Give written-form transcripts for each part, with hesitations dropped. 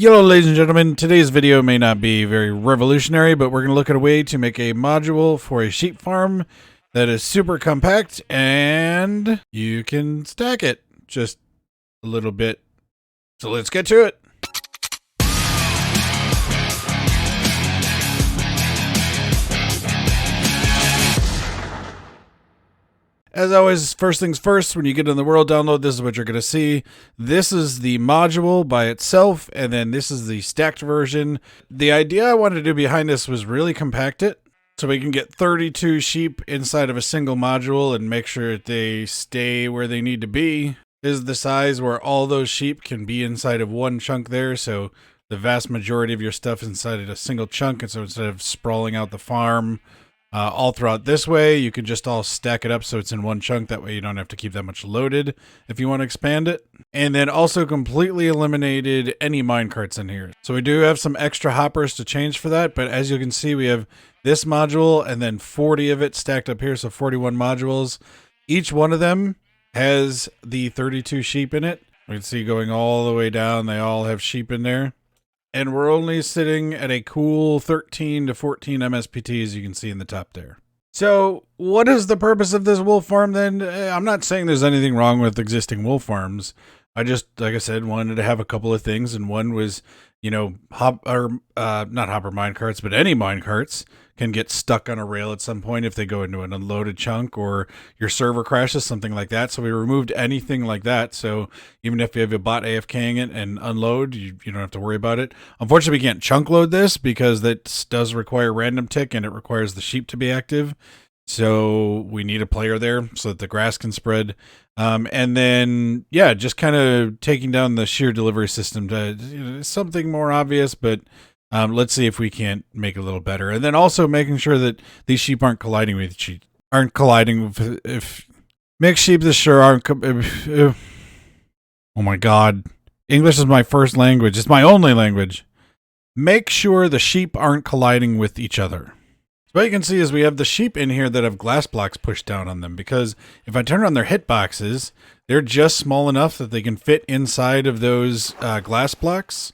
Hello, ladies and gentlemen. Today's video may not be very revolutionary, but we're going to look at a way to make a module for a sheep farm that is super compact and you can stack it just a little bit. So let's get to it. As always, first things first, when you get in the world download, this is what you're going to see. This is the module by itself, and then this is the stacked version. The idea I wanted to do behind this was really compact it, so we can get 32 sheep inside of a single module and make sure that they stay where they need to be. This is the size where all those sheep can be inside of one chunk there, so the vast majority of your stuff is inside of a single chunk, and so instead of sprawling out the farm all throughout this way, you can just all stack it up so it's in one chunk. That way you don't have to keep that much loaded if you want to expand it. And then also completely eliminated any minecarts in here. So we do have some extra hoppers to change for that, but as you can see, we have this module and then 40 of it stacked up here, so 41 modules. Each one of them has the 32 sheep in it. We can see going all the way down, they all have sheep in there. And we're only sitting at a cool 13 to 14 MSPT, as you can see in the top there. So what is the purpose of this wool farm then? I'm not saying there's anything wrong with existing wool farms. I just, like I said, wanted to have a couple of things. And one was, you know, not hopper minecarts, but any minecarts can get stuck on a rail at some point if they go into an unloaded chunk or your server crashes, something like that. So we removed anything like that. So even if you have a bot AFKing it and unload, you don't have to worry about it. Unfortunately, we can't chunk load this because that does require random tick and it requires the sheep to be active. So we need a player there so that the grass can spread. And then, yeah, just kind of taking down the shear delivery system to something more obvious, but let's see if we can't make it a little better. And then also making sure that these sheep aren't colliding with sheep. If mixed sheep this sure aren't. Oh my God. English is my first language. It's my only language. Make sure the sheep aren't colliding with each other. So what you can see is we have the sheep in here that have glass blocks pushed down on them, because if I turn on their hitboxes, they're just small enough that they can fit inside of those glass blocks.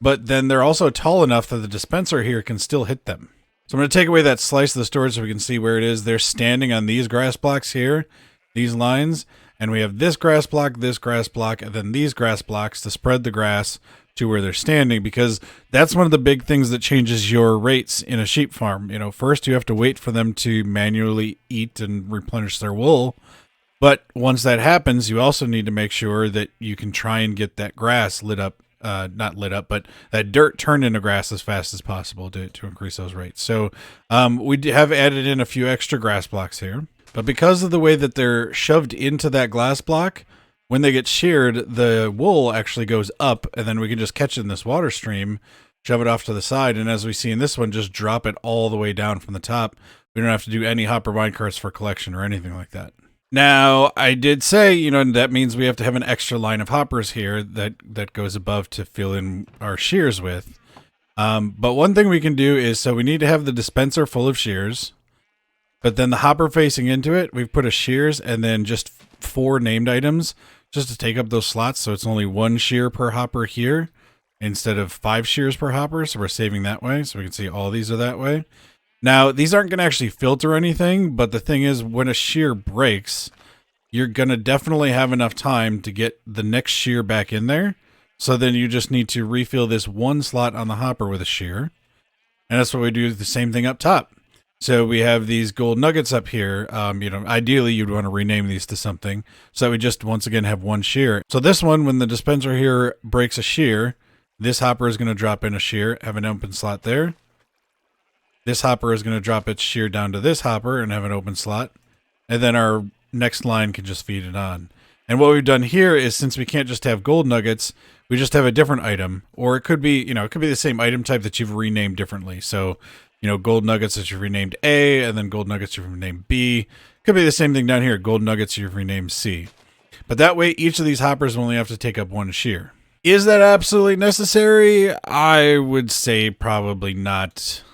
But then they're also tall enough that the dispenser here can still hit them. So I'm going to take away that slice of the storage so we can see where it is. They're standing on these grass blocks here, these lines. And we have this grass block, and then these grass blocks to spread the grass to where they're standing, because that's one of the big things that changes your rates in a sheep farm. You know, first you have to wait for them to manually eat and replenish their wool. But once that happens, you also need to make sure that you can try and get that grass lit up. Not lit up, but that dirt turned into grass as fast as possible to increase those rates. So we have added in a few extra grass blocks here, but because of the way that they're shoved into that glass block, when they get sheared, the wool actually goes up, and then we can just catch it in this water stream, shove it off to the side, and as we see in this one, just drop it all the way down from the top. We don't have to do any hopper minecarts for collection or anything like that. Now, I did say, you know, that means we have to have an extra line of hoppers here that goes above to fill in our shears with. But one thing we can do is, so we need to have the dispenser full of shears, but then the hopper facing into it, we've put a shears and then just 4 named items just to take up those slots. So it's only 1 shear per hopper here instead of 5 shears per hopper. So we're saving that way. So we can see all these are that way. Now, these aren't going to actually filter anything, but the thing is, when a shear breaks, you're going to definitely have enough time to get the next shear back in there. So then you just need to refill this 1 slot on the hopper with a shear. And that's what we do, the same thing up top. So we have these gold nuggets up here. You know, ideally, you'd want to rename these to something. So we just, once again, have 1 shear. So this one, when the dispenser here breaks a shear, this hopper is going to drop in a shear, have an open slot there. This hopper is going to drop its shear down to this hopper and have an open slot. And then our next line can just feed it on. And what we've done here is, since we can't just have gold nuggets, we just have a different item. Or it could be, you know, it could be the same item type that you've renamed differently. So, you know, gold nuggets that you've renamed A, and then gold nuggets you've renamed B. Could be the same thing down here, gold nuggets you've renamed C. But that way, each of these hoppers will only have to take up 1 shear. Is that absolutely necessary? I would say probably not.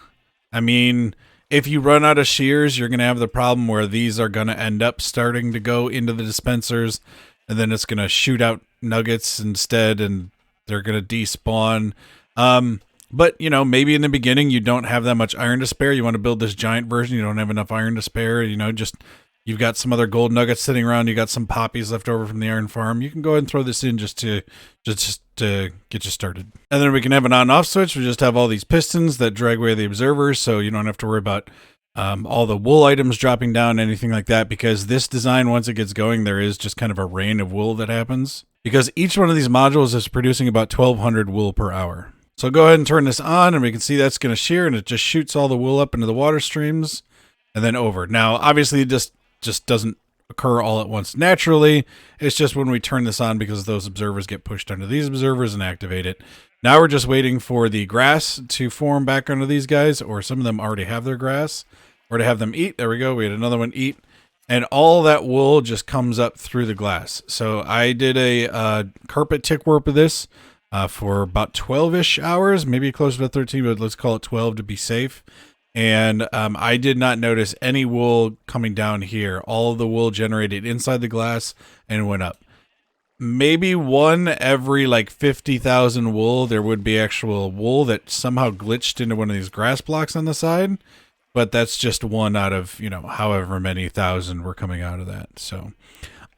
I mean, if you run out of shears, you're going to have the problem where these are going to end up starting to go into the dispensers, and then it's going to shoot out nuggets instead, and they're going to despawn. But, you know, maybe in the beginning you don't have that much iron to spare. You want to build this giant version. You don't have enough iron to spare. You know, just you've got some other gold nuggets sitting around. You got some poppies left over from the iron farm. You can go ahead and throw this in just to get you started. And then we can have an on-off switch. We just have all these pistons that drag away the observers, so you don't have to worry about all the wool items dropping down, anything like that, because this design, once it gets going, there is just kind of a rain of wool that happens. Because each one of these modules is producing about 1,200 wool per hour. So go ahead and turn this on, and we can see that's going to shear, and it just shoots all the wool up into the water streams and then over. Now, obviously, it just doesn't occur all at once naturally. It's just when we turn this on, because those observers get pushed under these observers and activate it. Now we're just waiting for the grass to form back under these guys, or some of them already have their grass, or to have them eat. There we go. We had another one eat. And all that wool just comes up through the glass. So I did a carpet tick warp of this for about 12-ish hours, maybe closer to 13, but let's call it 12 to be safe. And I did not notice any wool coming down here. All of the wool generated inside the glass and went up. Maybe one every like 50,000 wool, there would be actual wool that somehow glitched into one of these grass blocks on the side. But that's just one out of, you know, however many thousand were coming out of that. So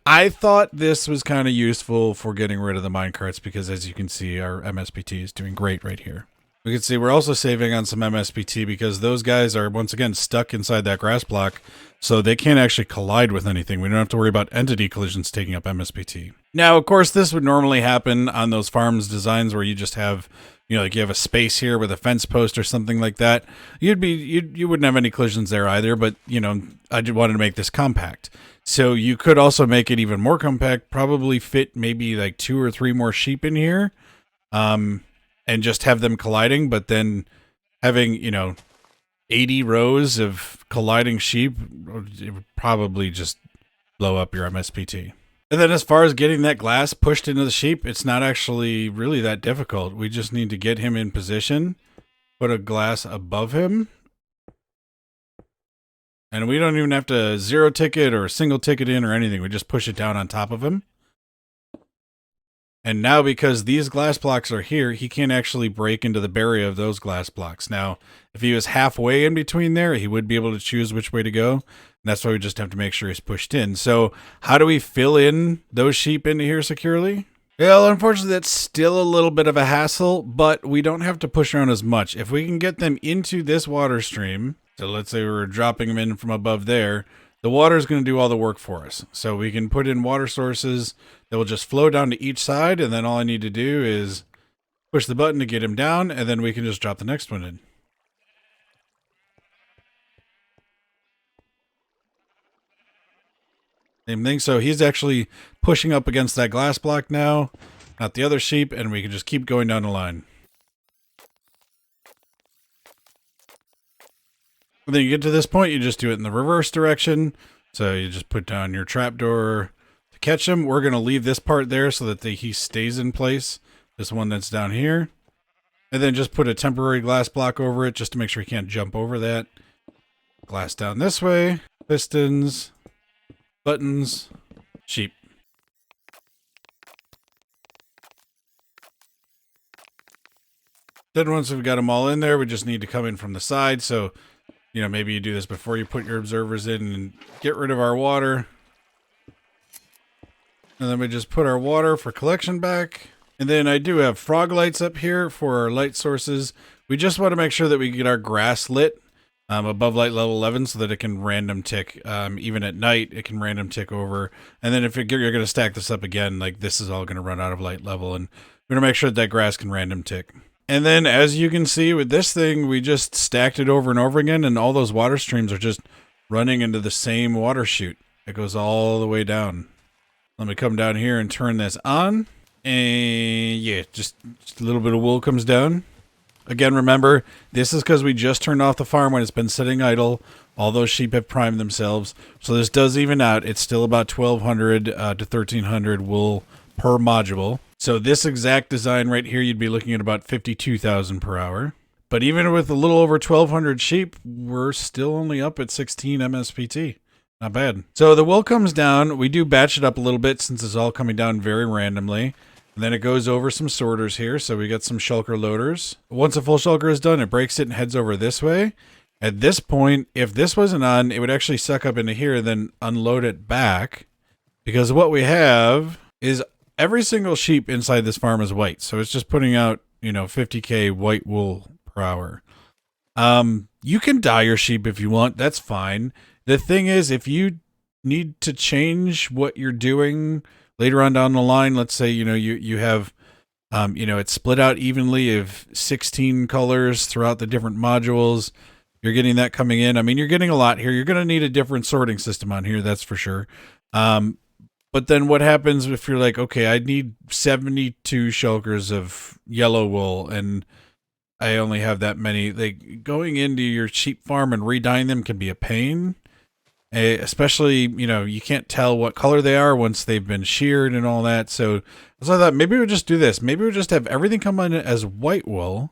I thought this was kind of useful for getting rid of the minecarts, because as you can see, our MSPT is doing great right here. We can see we're also saving on some MSPT because those guys are once again stuck inside that grass block, so they can't actually collide with anything. We don't have to worry about entity collisions taking up MSPT. Now, of course, this would normally happen on those farms designs where you just have, you know, like you have a space here with a fence post or something like that. You wouldn't have any collisions there either, but, you know, I just wanted to make this compact. So you could also make it even more compact, probably fit maybe like 2 or 3 more sheep in here, and just have them colliding, but then having, you know, 80 rows of colliding sheep, it would probably just blow up your MSPT. And then as far as getting that glass pushed into the sheep, it's not actually really that difficult. We just need to get him in position, put a glass above him, and we don't even have to zero ticket or single ticket in or anything. We just push it down on top of him. And now, because these glass blocks are here, he can't actually break into the barrier of those glass blocks. Now, if he was halfway in between there, he would be able to choose which way to go. And that's why we just have to make sure he's pushed in. So how do we fill in those sheep into here securely? Well, unfortunately, that's still a little bit of a hassle, but we don't have to push around as much. If we can get them into this water stream, so let's say we're dropping them in from above there, the water is going to do all the work for us. So we can put in water sources that will just flow down to each side, and then all I need to do is push the button to get him down, and then we can just drop the next one in. Same thing. So he's actually pushing up against that glass block now, not the other sheep, and we can just keep going down the line. And then you get to this point, you just do it in the reverse direction. So you just put down your trapdoor to catch him. We're going to leave this part there so that he stays in place. This one that's down here. And then just put a temporary glass block over it just to make sure he can't jump over that. Glass down this way. Pistons. Buttons. Sheep. Then once we've got them all in there, we just need to come in from the side. So, you know, maybe you do this before you put your observers in and get rid of our water. And then we just put our water for collection back. And then I do have frog lights up here for our light sources. We just want to make sure that we get our grass lit above light level 11 so that it can random tick. Even at night, it can random tick over. And then if you're going to stack this up again, like this is all going to run out of light level. And we're going to make sure that grass can random tick. And then as you can see with this thing, we just stacked it over and over again, and all those water streams are just running into the same water chute. It goes all the way down. Let me come down here and turn this on. And yeah, just a little bit of wool comes down. Again, remember, this is because we just turned off the farm when it's been sitting idle. All those sheep have primed themselves. So this does even out. It's still about 1,200 to 1,300 wool per module. So this exact design right here, you'd be looking at about 52,000 per hour. But even with a little over 1,200 sheep, we're still only up at 16 MSPT. Not bad. So the wool comes down. We do batch it up a little bit since it's all coming down very randomly. And then it goes over some sorters here. So we got some shulker loaders. Once a full shulker is done, it breaks it and heads over this way. At this point, if this wasn't on, it would actually suck up into here and then unload it back. Because what we have is every single sheep inside this farm is white. So it's just putting out, 50K white wool per hour. You can dye your sheep if you want. That's fine. The thing is, if you need to change what you're doing later on down the line, let's say, you have, it's split out evenly of 16 colors throughout the different modules. You're getting that coming in. I mean, you're getting a lot here. You're going to need a different sorting system on here. That's for sure. But then what happens if you're like, okay, I need 72 shulkers of yellow wool and I only have that many. Like, going into your sheep farm and re-dyeing them can be a pain. Especially, you can't tell what color they are once they've been sheared and all that. So I thought maybe we'll just do this. Maybe we'll just have everything come in as white wool.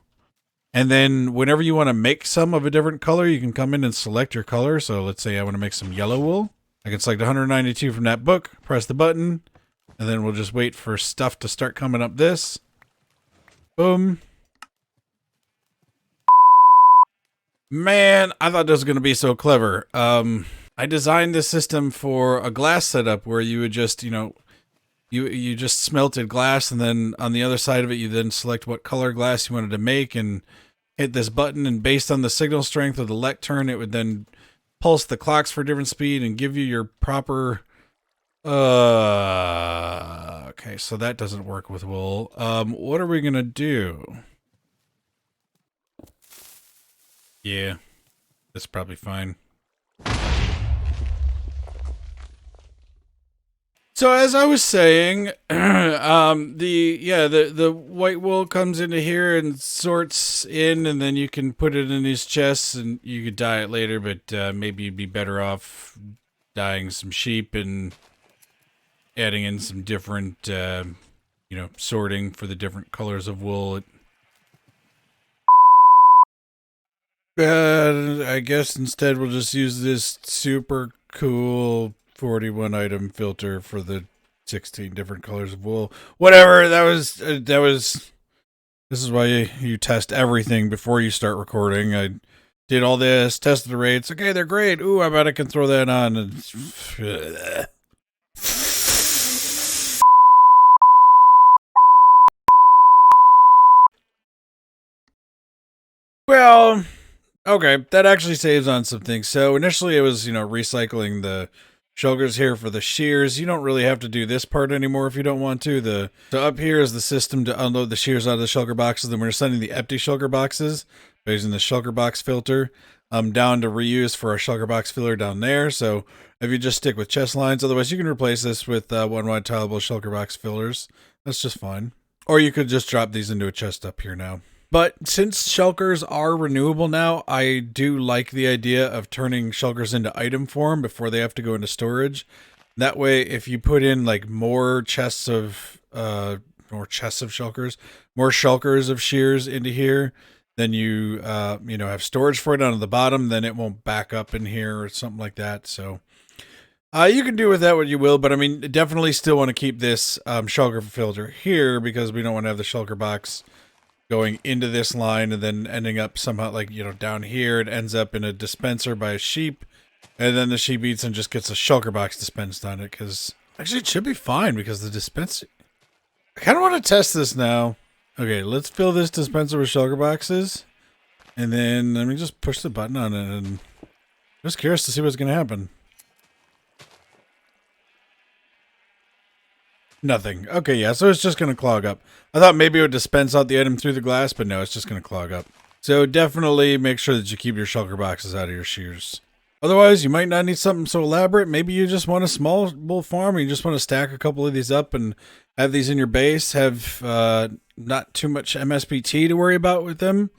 And then whenever you want to make some of a different color, you can come in and select your color. So let's say I want to make some yellow wool. I can select 192 from that book, press the button, and then we'll just wait for stuff to start coming up this. Boom. Man, I thought this was going to be so clever. I designed this system for a glass setup where you would just, you just smelted glass, and then on the other side of it, you then select what color glass you wanted to make and hit this button, and based on the signal strength of the lectern, it would then pulse the clocks for a different speed and give you your proper... Okay, so that doesn't work with wool. What are we going to do? Yeah, that's probably fine. So as I was saying, the white wool comes into here and sorts in, and then you can put it in these chests, and you could dye it later. But maybe you'd be better off dyeing some sheep and adding in some different, sorting for the different colors of wool. I guess instead we'll just use this super cool 41 item filter for the 16 different colors of wool. Whatever, this is why you test everything before you start recording. I did all this, tested the rates. Okay, they're great. Ooh, I bet I can throw that on. And well, okay, that actually saves on some things. So initially it was, recycling the shulkers here for the shears. You don't really have to do this part anymore if you don't want to. So up here is the system to unload the shears out of the shulker boxes. Then we're sending the empty shulker boxes by using the shulker box filter down to reuse for our shulker box filler down there. So if you just stick with chest lines, otherwise you can replace this with one wide tileable shulker box fillers. That's just fine. Or you could just drop these into a chest up here now. But since shulkers are renewable now, I do like the idea of turning shulkers into item form before they have to go into storage. That way, if you put in like more chests of shulkers, more shulkers of shears into here, then you have storage for it on the bottom. Then it won't back up in here or something like that. So you can do with that what you will, but I mean, definitely still want to keep this shulker filter here because we don't want to have the shulker box going into this line and then ending up somehow like, down here. It ends up in a dispenser by a sheep, and then the sheep eats and just gets a shulker box dispensed on it. Because actually it should be fine because the dispenser... I kind of want to test this now. Okay, let's fill this dispenser with shulker boxes, and then let me just push the button on it, and I'm just curious to see what's going to happen. Nothing. Okay, yeah, so it's just going to clog up. I thought maybe it would dispense out the item through the glass, but no, it's just going to clog up. So definitely make sure that you keep your shulker boxes out of your shears. Otherwise, you might not need something so elaborate. Maybe you just want a small wool farm, or you just want to stack a couple of these up and have these in your base, have not too much MSBT to worry about with them.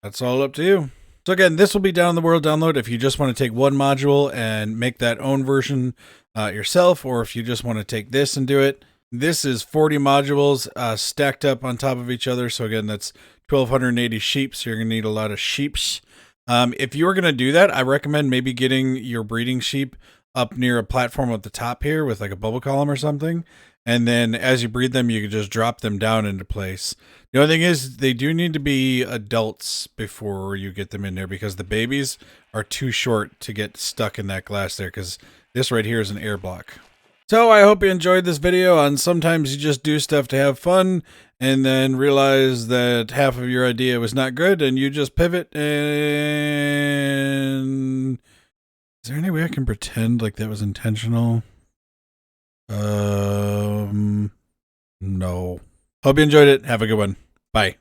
That's all up to you. So again, this will be down in the world download if you just want to take one module and make that own version yourself, or if you just want to take this and do it. This is 40 modules stacked up on top of each other. So again, that's 1,280 sheep. So you're going to need a lot of sheeps. If you were going to do that, I recommend maybe getting your breeding sheep up near a platform at the top here with like a bubble column or something. And then as you breed them, you can just drop them down into place. The only thing is they do need to be adults before you get them in there, because the babies are too short to get stuck in that glass there, because this right here is an air block. So I hope you enjoyed this video on sometimes you just do stuff to have fun and then realize that half of your idea was not good and you just pivot. And is there any way I can pretend like that was intentional? No. Hope you enjoyed it. Have a good one. Bye.